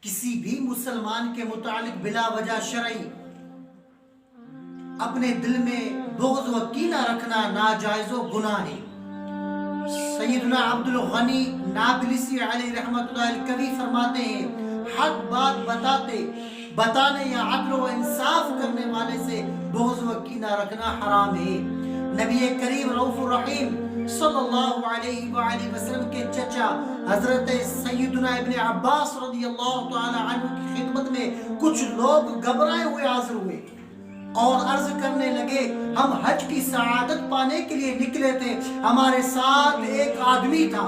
کسی بھی مسلمان کے متعلق بلا وجہ شرعی اپنے دل میں بغض و کینہ رکھنا ناجائز و گناہ ہے۔ سیدنا عبد الغنی نابلسی علیہ رحمت اللہ الکوی فرماتے ہیں حق بات بتانے یا عدل و انصاف کرنے والے سے بغض و کینہ رکھنا حرام ہے۔ نبی کریم رؤوف الرحیم صلی اللہ علیہ وآلہ وسلم کے چچا حضرت سیدنا ابن عباس رضی اللہ تعالی عنہ کی خدمت میں کچھ لوگ گھبرائے ہوئے حاضر ہوئے اور عرض کرنے لگے ہم حج کی سعادت پانے کے لیے نکلے تھے، ہمارے ساتھ ایک آدمی تھا،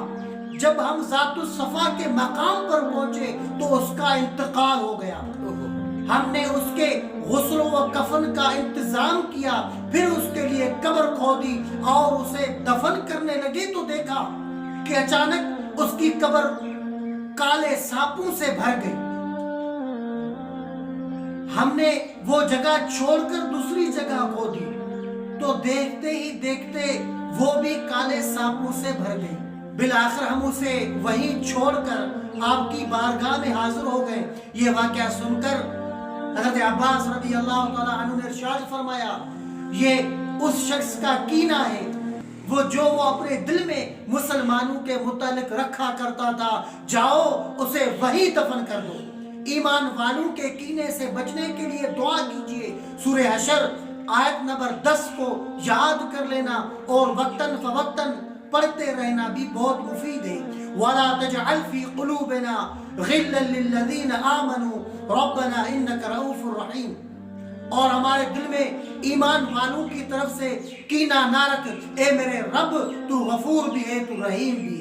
جب ہم ذات الصفا کے مقام پر پہنچے تو اس کا انتقال ہو گیا، ہم نے اس کے غسل و کفن کا انتظام کیا، پھر اس کے لیے قبر کھودی اور اسے دفن کرنے لگے تو دیکھا کہ اچانک اس کی قبر کالے سانپوں سے بھر گئی۔ ہم نے وہ جگہ چھوڑ کر دوسری جگہ کھودی تو دیکھتے ہی دیکھتے وہ بھی کالے سانپوں سے بھر گئی۔ بالآخر ہم اسے وہیں چھوڑ کر آپ کی بارگاہ میں حاضر ہو گئے۔ یہ واقعہ سن کر حضرت عباس رضی اللہ تعالیٰ عنہ نے ارشاد فرمایا یہ اس شخص کا کینہ ہے جو وہ اپنے دل میں مسلمانوں کے متعلق رکھا کرتا تھا، جاؤ اسے وہی دفن کر دو۔ ایمان والوں کے کینے سے بچنے کے لیے دعا کیجئے۔ سورہ حشر آیت نمبر 10 کو یاد کر لینا اور وقتاً فوقتاً پڑھتے رہنا بھی بہت مفید ہے۔ وَلَا تَجْعَلْ فِي قُلُوبِنَا غِلًّا لِّلَّذِينَ آمَنُوا رَبَّنَا إِنَّكَ رَءُوفٌ رَحِيمٌ، اور ہمارے دل میں ایمان والوں کی طرف سے کینہ نہ رکھ، اے میرے رب تو غفور بھی ہے تو رحیم بھی ہے۔